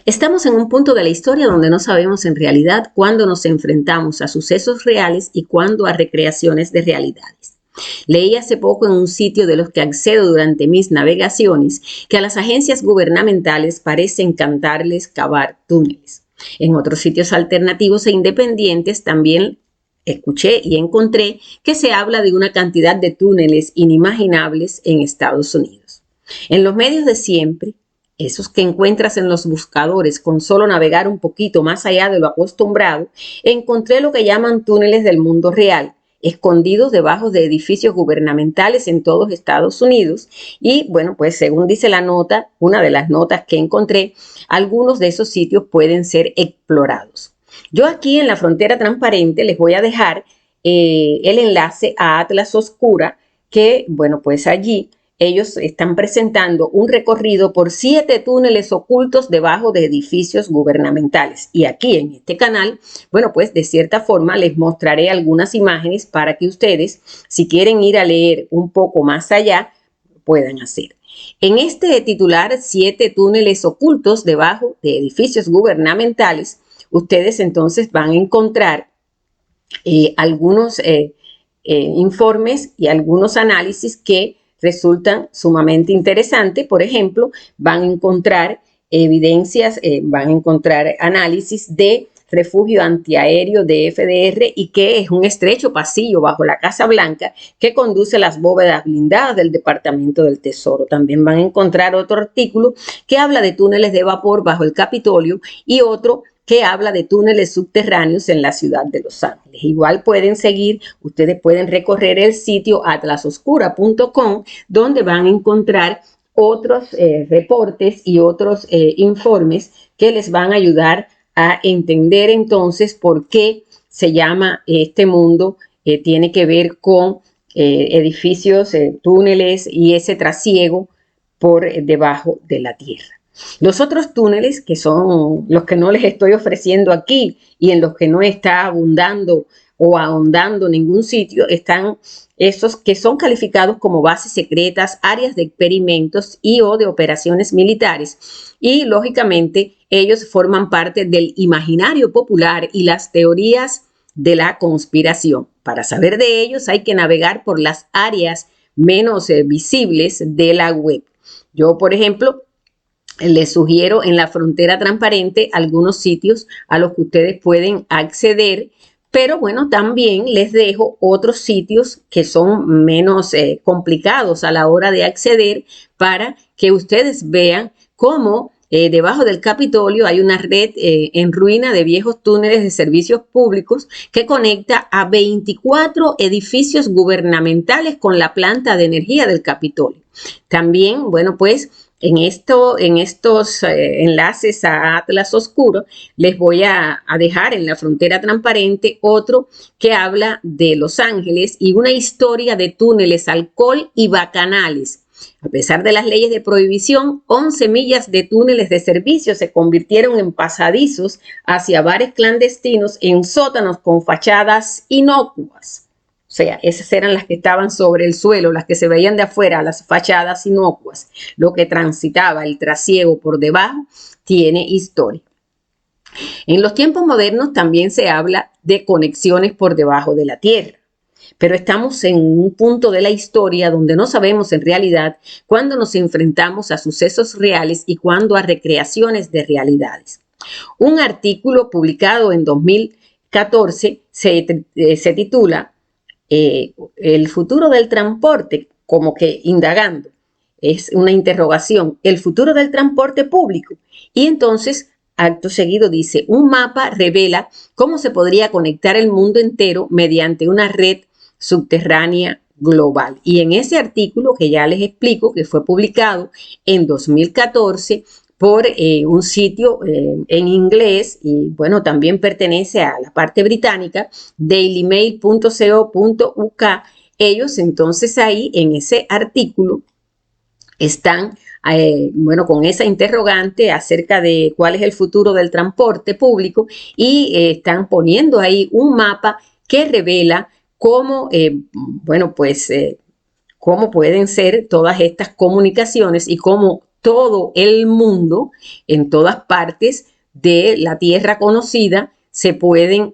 Estamos en un punto de la historia donde no sabemos en realidad cuándo nos enfrentamos a sucesos reales y cuándo a recreaciones de realidades. Leí hace poco en un sitio de los que accedo durante mis navegaciones que a las agencias gubernamentales parece encantarles cavar túneles. En otros sitios alternativos e independientes también escuché y encontré que se habla de una cantidad de túneles inimaginables en Estados Unidos. En los medios de siempre, esos que encuentras en los buscadores con solo navegar un poquito más allá de lo acostumbrado, encontré lo que llaman túneles del mundo real, escondidos debajo de edificios gubernamentales en todos Estados Unidos. Y bueno, pues según dice la nota, una de las notas que encontré, algunos de esos sitios pueden ser explorados. Yo aquí en la Frontera Transparente les voy a dejar el enlace a Atlas Oscura, que bueno, pues allí ellos están presentando un recorrido por 7 túneles ocultos debajo de edificios gubernamentales. Y aquí en este canal, bueno, pues de cierta forma les mostraré algunas imágenes para que ustedes, si quieren ir a leer un poco más allá, puedan hacer. En este titular, 7 túneles ocultos debajo de edificios gubernamentales, ustedes entonces van a encontrar algunos informes y algunos análisis que resultan sumamente interesantes. Por ejemplo, van a encontrar evidencias, van a encontrar análisis de refugio antiaéreo de FDR y que es un estrecho pasillo bajo la Casa Blanca que conduce a las bóvedas blindadas del Departamento del Tesoro. También van a encontrar otro artículo que habla de túneles de vapor bajo el Capitolio y otro que habla de túneles subterráneos en la ciudad de Los Ángeles. Igual pueden seguir, ustedes pueden recorrer el sitio atlasoscura.com, donde van a encontrar otros reportes y otros informes que les van a ayudar a entender entonces por qué se llama este mundo, tiene que ver con edificios, túneles y ese trasiego por debajo de la tierra. Los otros túneles, que son los que no les estoy ofreciendo aquí y en los que no está abundando o ahondando ningún sitio, están esos que son calificados como bases secretas, áreas de experimentos y o de operaciones militares. Y lógicamente ellos forman parte del imaginario popular y las teorías de la conspiración. Para saber de ellos hay que navegar por las áreas menos visibles de la web. Yo, por ejemplo, les sugiero en la Frontera Transparente algunos sitios a los que ustedes pueden acceder, pero bueno, también les dejo otros sitios que son menos complicados a la hora de acceder para que ustedes vean cómo debajo del Capitolio hay una red en ruina de viejos túneles de servicios públicos que conecta a 24 edificios gubernamentales con la planta de energía del Capitolio. También, bueno, pues en estos enlaces a Atlas Oscuro les voy a dejar en la Frontera Transparente otro que habla de Los Ángeles y una historia de túneles, alcohol y bacanales. A pesar de las leyes de prohibición, 11 millas de túneles de servicio se convirtieron en pasadizos hacia bares clandestinos en sótanos con fachadas inocuas. O sea, esas eran las que estaban sobre el suelo, las que se veían de afuera, las fachadas inocuas. Lo que transitaba, el trasiego por debajo, tiene historia. En los tiempos modernos también se habla de conexiones por debajo de la tierra. Pero estamos en un punto de la historia donde no sabemos en realidad cuándo nos enfrentamos a sucesos reales y cuándo a recreaciones de realidades. Un artículo publicado en 2014 se titula el futuro del transporte, como que indagando, es una interrogación, el futuro del transporte público. Y entonces, acto seguido dice, un mapa revela cómo se podría conectar el mundo entero mediante una red subterránea global. Y en ese artículo que ya les explico, que fue publicado en 2014, por un sitio en inglés y bueno, también pertenece a la parte británica, dailymail.co.uk. Ellos entonces ahí en ese artículo están, bueno, con esa interrogante acerca de cuál es el futuro del transporte público y están poniendo ahí un mapa que revela cómo, bueno, pues cómo pueden ser todas estas comunicaciones y cómo todo el mundo, en todas partes de la tierra conocida, se pueden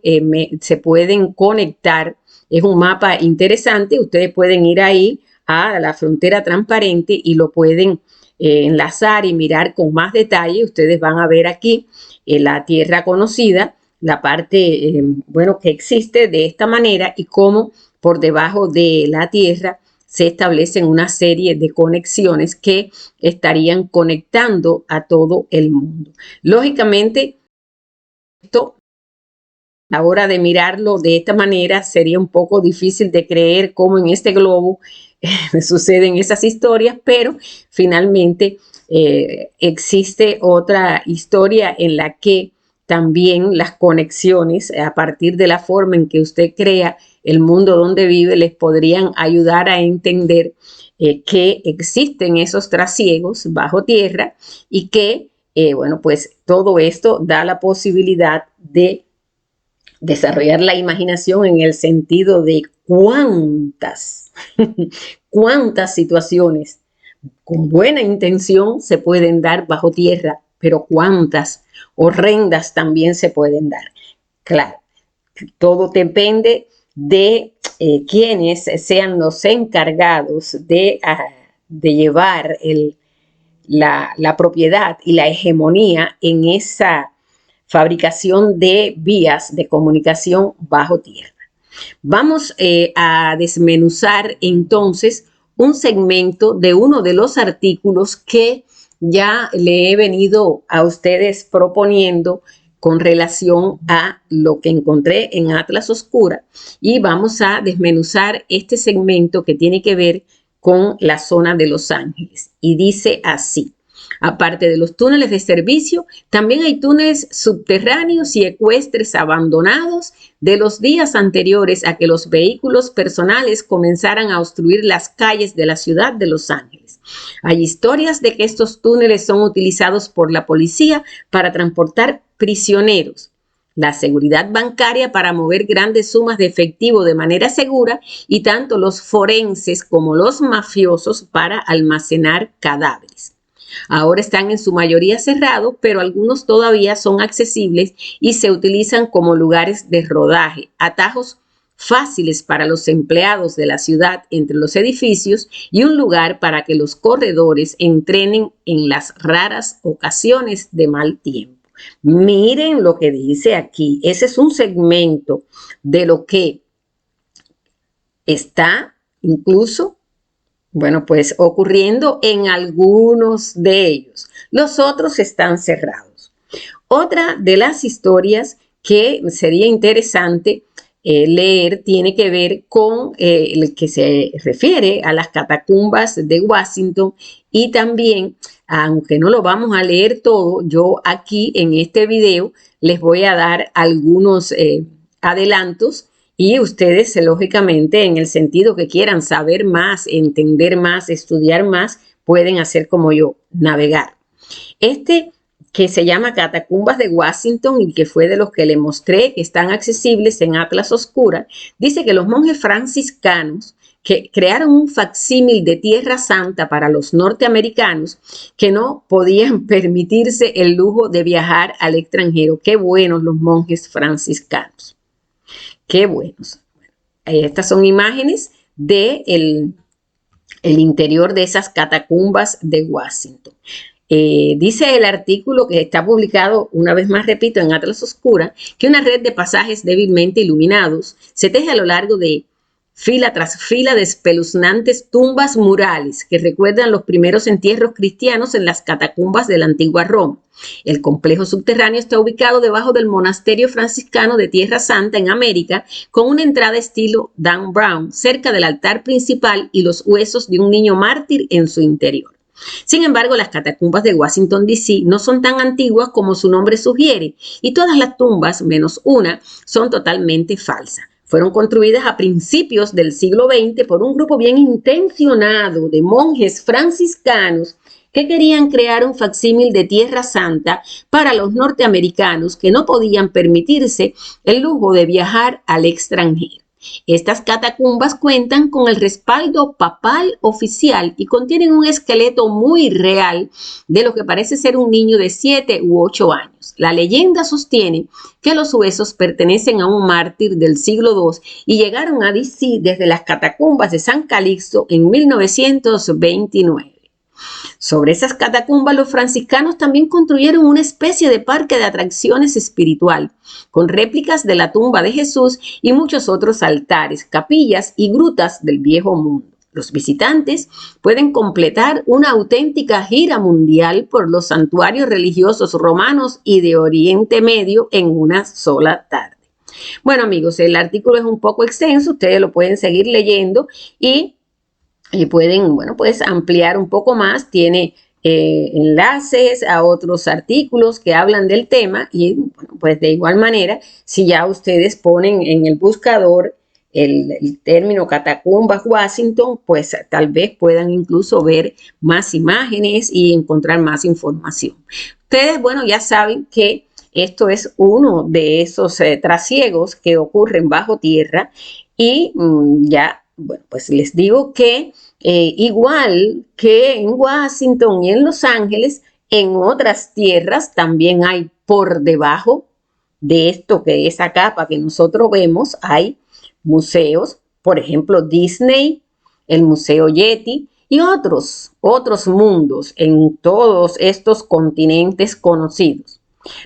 conectar. Es un mapa interesante, ustedes pueden ir ahí a la frontera transparente y lo pueden enlazar y mirar con más detalle. Ustedes van a ver aquí la tierra conocida, la parte, bueno, que existe de esta manera y cómo por debajo de la tierra se establecen una serie de conexiones que estarían conectando a todo el mundo. Lógicamente, esto a la hora de mirarlo de esta manera sería un poco difícil de creer cómo en este globo suceden esas historias, pero finalmente existe otra historia en la que también las conexiones, a partir de la forma en que usted crea el mundo donde vive, les podrían ayudar a entender que existen esos trasiegos bajo tierra y que, bueno, pues todo esto da la posibilidad de desarrollar la imaginación en el sentido de cuántas situaciones con buena intención se pueden dar bajo tierra, pero cuántas horrendas también se pueden dar. Claro, todo depende de quienes sean los encargados de llevar la propiedad y la hegemonía en esa fabricación de vías de comunicación bajo tierra. Vamos a desmenuzar entonces un segmento de uno de los artículos que ya le he venido a ustedes proponiendo con relación a lo que encontré en Atlas Oscura, y vamos a desmenuzar este segmento que tiene que ver con la zona de Los Ángeles. Y dice así: aparte de los túneles de servicio, también hay túneles subterráneos y ecuestres abandonados de los días anteriores a que los vehículos personales comenzaran a obstruir las calles de la ciudad de Los Ángeles. Hay historias de que estos túneles son utilizados por la policía para transportar prisioneros, la seguridad bancaria para mover grandes sumas de efectivo de manera segura y tanto los forenses como los mafiosos para almacenar cadáveres. Ahora están en su mayoría cerrados, pero algunos todavía son accesibles y se utilizan como lugares de rodaje, atajos fáciles para los empleados de la ciudad entre los edificios y un lugar para que los corredores entrenen en las raras ocasiones de mal tiempo. Miren lo que dice aquí. Ese es un segmento de lo que está incluso, bueno, pues ocurriendo en algunos de ellos. Los otros están cerrados. Otra de las historias que sería interesante leer tiene que ver con el que se refiere a las catacumbas de Washington, y también, aunque no lo vamos a leer todo, yo aquí en este video les voy a dar algunos adelantos. Y ustedes, lógicamente, en el sentido que quieran saber más, entender más, estudiar más, pueden hacer como yo, navegar. Este que se llama Catacumbas de Washington y que fue de los que le mostré, que están accesibles en Atlas Oscura, dice que los monjes franciscanos que crearon un facsímil de Tierra Santa para los norteamericanos que no podían permitirse el lujo de viajar al extranjero. Qué buenos los monjes franciscanos. Qué buenos. Estas son imágenes del interior de esas catacumbas de Washington. Dice el artículo que está publicado, una vez más repito, en Atlas Oscura, que una red de pasajes débilmente iluminados se teje a lo largo de fila tras fila de espeluznantes tumbas murales que recuerdan los primeros entierros cristianos en las catacumbas de la antigua Roma. El complejo subterráneo está ubicado debajo del monasterio franciscano de Tierra Santa en América, con una entrada estilo Dan Brown cerca del altar principal y los huesos de un niño mártir en su interior. Sin embargo, las catacumbas de Washington, D.C. no son tan antiguas como su nombre sugiere, y todas las tumbas, menos una, son totalmente falsas. Fueron construidas a principios del siglo XX por un grupo bien intencionado de monjes franciscanos que querían crear un facsímil de Tierra Santa para los norteamericanos que no podían permitirse el lujo de viajar al extranjero. Estas catacumbas cuentan con el respaldo papal oficial y contienen un esqueleto muy real de lo que parece ser un niño de 7 u 8 años. La leyenda sostiene que los huesos pertenecen a un mártir del siglo II y llegaron a DC desde las catacumbas de San Calixto en 1929. Sobre esas catacumbas, los franciscanos también construyeron una especie de parque de atracciones espiritual, con réplicas de la tumba de Jesús y muchos otros altares, capillas y grutas del Viejo Mundo. Los visitantes pueden completar una auténtica gira mundial por los santuarios religiosos romanos y de Oriente Medio en una sola tarde. Bueno, amigos, el artículo es un poco extenso, ustedes lo pueden seguir leyendo y pueden, bueno, pues ampliar un poco más. Tiene enlaces a otros artículos que hablan del tema y, bueno, pues de igual manera, si ya ustedes ponen en el buscador el término Catacumbas Washington, pues tal vez puedan incluso ver más imágenes y encontrar más información. Ustedes, bueno, ya saben que esto es uno de esos trasiegos que ocurren bajo tierra y ya, bueno, pues les digo que igual que en Washington y en Los Ángeles, en otras tierras también hay por debajo de esto, que esa capa que nosotros vemos, hay museos, por ejemplo, Disney, el Museo Yeti y otros mundos en todos estos continentes conocidos.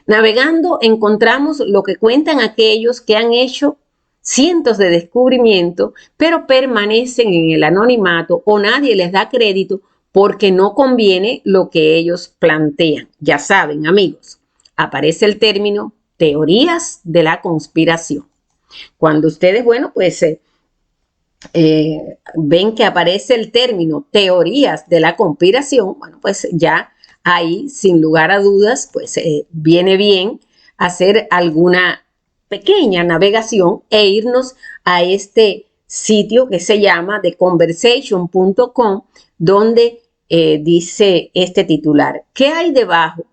Navegando encontramos lo que cuentan aquellos que han hecho cientos de descubrimientos, pero permanecen en el anonimato o nadie les da crédito porque no conviene lo que ellos plantean. Ya saben, amigos, aparece el término teorías de la conspiración. Cuando ustedes, bueno, pues ven que aparece el término teorías de la conspiración, bueno, pues ya ahí, sin lugar a dudas, pues viene bien hacer alguna pequeña navegación e irnos a este sitio que se llama theconversation.com, donde dice este titular: ¿qué hay debajo?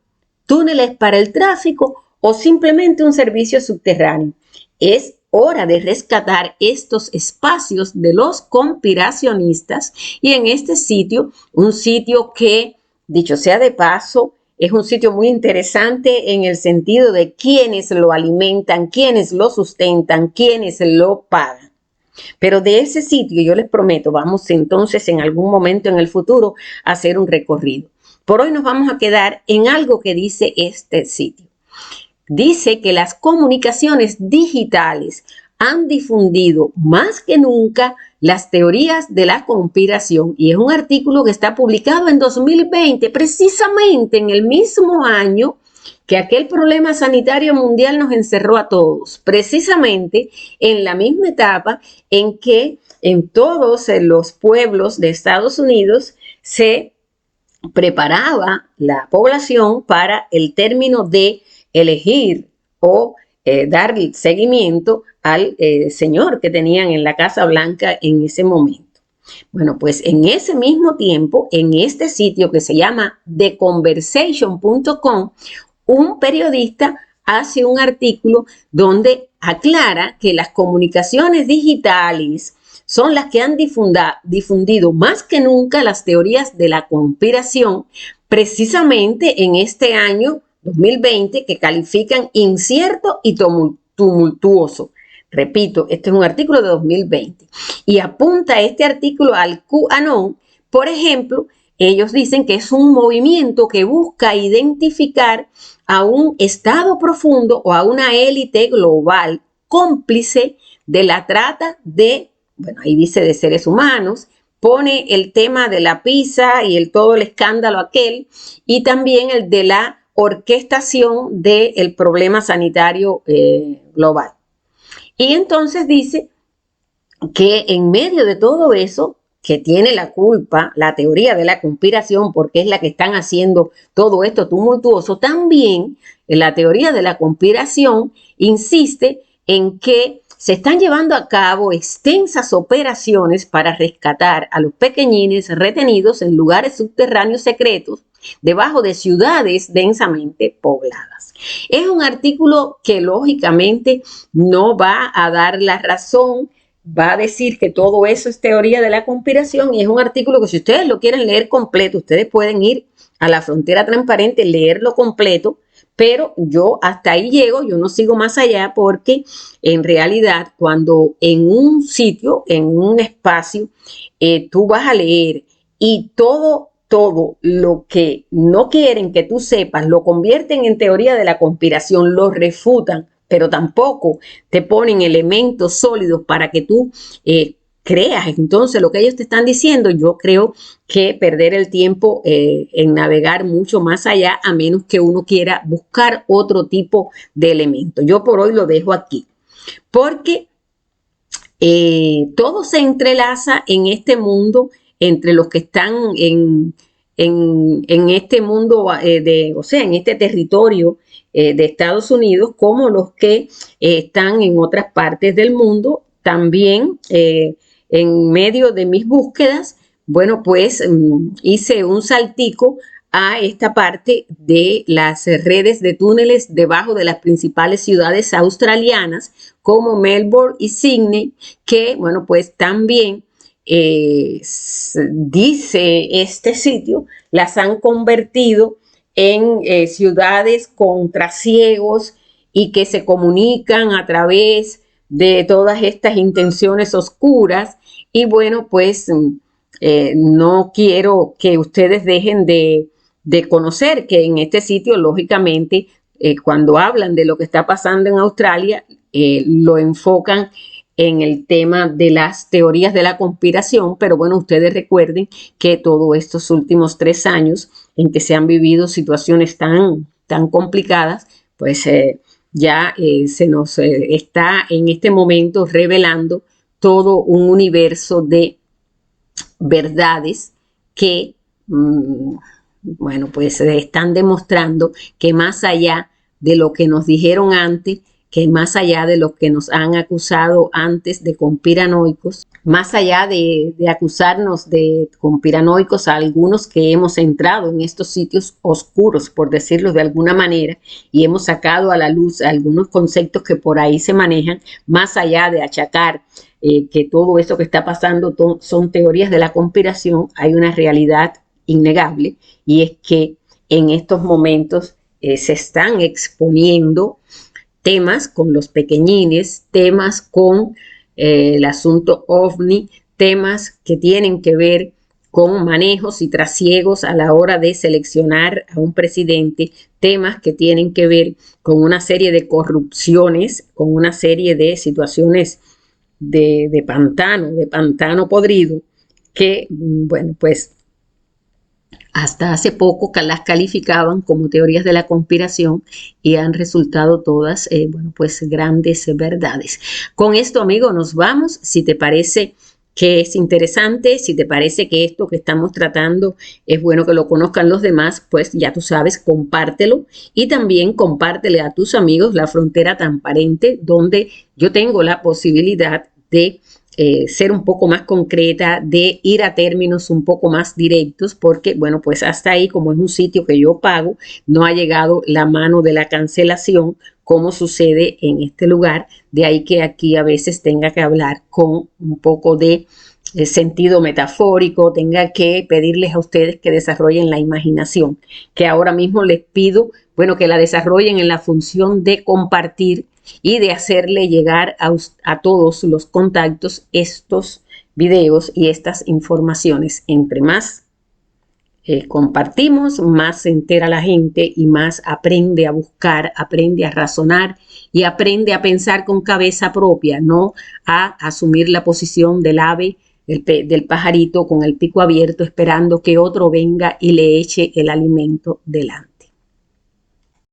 ¿Túneles para el tráfico o simplemente un servicio subterráneo? Es hora de rescatar estos espacios de los conspiracionistas y en este sitio, un sitio que, dicho sea de paso, es un sitio muy interesante en el sentido de quiénes lo alimentan, quiénes lo sustentan, quiénes lo pagan. Pero de ese sitio, yo les prometo, vamos entonces en algún momento en el futuro a hacer un recorrido. Por hoy nos vamos a quedar en algo que dice este sitio. Dice que las comunicaciones digitales han difundido más que nunca las teorías de la conspiración, y es un artículo que está publicado en 2020, precisamente en el mismo año que aquel problema sanitario mundial nos encerró a todos, precisamente en la misma etapa en que en todos los pueblos de Estados Unidos se preparaba la población para el término de elegir o dar seguimiento al señor que tenían en la Casa Blanca en ese momento. Bueno, pues en ese mismo tiempo, en este sitio que se llama theconversation.com, un periodista hace un artículo donde aclara que las comunicaciones digitales son las que han difundido más que nunca las teorías de la conspiración, precisamente en este año 2020, que califican incierto y tumultuoso. Repito, este es un artículo de 2020 y apunta este artículo al QAnon. Por ejemplo, ellos dicen que es un movimiento que busca identificar a un estado profundo o a una élite global cómplice de la trata de, bueno, ahí dice de seres humanos, pone el tema de la pizza y todo el escándalo aquel, y también el de la orquestación del problema sanitario global. Y entonces dice que en medio de todo eso, que tiene la culpa la teoría de la conspiración, porque es la que están haciendo todo esto tumultuoso, también la teoría de la conspiración insiste en que se están llevando a cabo extensas operaciones para rescatar a los pequeñines retenidos en lugares subterráneos secretos debajo de ciudades densamente pobladas. Es un artículo que lógicamente no va a dar la razón va a decir que todo eso es teoría de la conspiración y es un artículo que si ustedes lo quieren leer completo, ustedes pueden ir a La Frontera Transparente, leerlo completo, pero yo hasta ahí llego, yo no sigo más allá porque en realidad cuando en un sitio, en un espacio, tú vas a leer y todo lo que no quieren que tú sepas lo convierten en teoría de la conspiración, lo refutan, pero tampoco te ponen elementos sólidos para que tú creas. Entonces, lo que ellos te están diciendo, yo creo que perder el tiempo en navegar mucho más allá, a menos que uno quiera buscar otro tipo de elementos. Yo por hoy lo dejo aquí, porque todo se entrelaza en este mundo entre los que están en este mundo, o sea, en este territorio de Estados Unidos, como los que están en otras partes del mundo. También en medio de mis búsquedas, bueno, pues hice un saltico a esta parte de las redes de túneles debajo de las principales ciudades australianas como Melbourne y Sydney, que, bueno, pues también dice este sitio, las han convertido en ciudades con trasiegos y que se comunican a través de todas estas intenciones oscuras. Y bueno, pues no quiero que ustedes dejen de conocer que en este sitio, lógicamente, cuando hablan de lo que está pasando en Australia, lo enfocan en el tema de las teorías de la conspiración, pero bueno, ustedes recuerden que todos estos últimos 3 años en que se han vivido situaciones tan complicadas, pues ya se nos está en este momento revelando todo un universo de verdades que bueno, pues están demostrando que más allá de lo que nos dijeron antes, que más allá de lo que nos han acusado antes de conspiranoicos, más allá de acusarnos de conspiranoicos a algunos que hemos entrado en estos sitios oscuros, por decirlo de alguna manera, y hemos sacado a la luz algunos conceptos que por ahí se manejan, más allá de achacar que todo esto que está pasando son teorías de la conspiración, hay una realidad innegable, y es que en estos momentos se están exponiendo temas con los pequeñines, temas con el asunto OVNI, temas que tienen que ver con manejos y trasiegos a la hora de seleccionar a un presidente, temas que tienen que ver con una serie de corrupciones, con una serie de situaciones de pantano podrido, que, bueno, pues hasta hace poco las calificaban como teorías de la conspiración y han resultado todas, bueno, pues grandes verdades. Con esto, amigo, nos vamos. Si te parece que es interesante, si te parece que esto que estamos tratando es bueno que lo conozcan los demás, pues ya tú sabes, compártelo y también compártele a tus amigos La Frontera Transparente, donde yo tengo la posibilidad de ser un poco más concreta, de ir a términos un poco más directos, porque, bueno, pues hasta ahí, como es un sitio que yo pago, no ha llegado la mano de la cancelación, como sucede en este lugar, de ahí que aquí a veces tenga que hablar con un poco de sentido metafórico, tenga que pedirles a ustedes que desarrollen la imaginación, que ahora mismo les pido, bueno, que la desarrollen en la función de compartir y de hacerle llegar a todos los contactos estos videos y estas informaciones. Entre más compartimos, más se entera la gente y más aprende a buscar, aprende a razonar y aprende a pensar con cabeza propia, no a asumir la posición del ave, del pajarito con el pico abierto esperando que otro venga y le eche el alimento delante.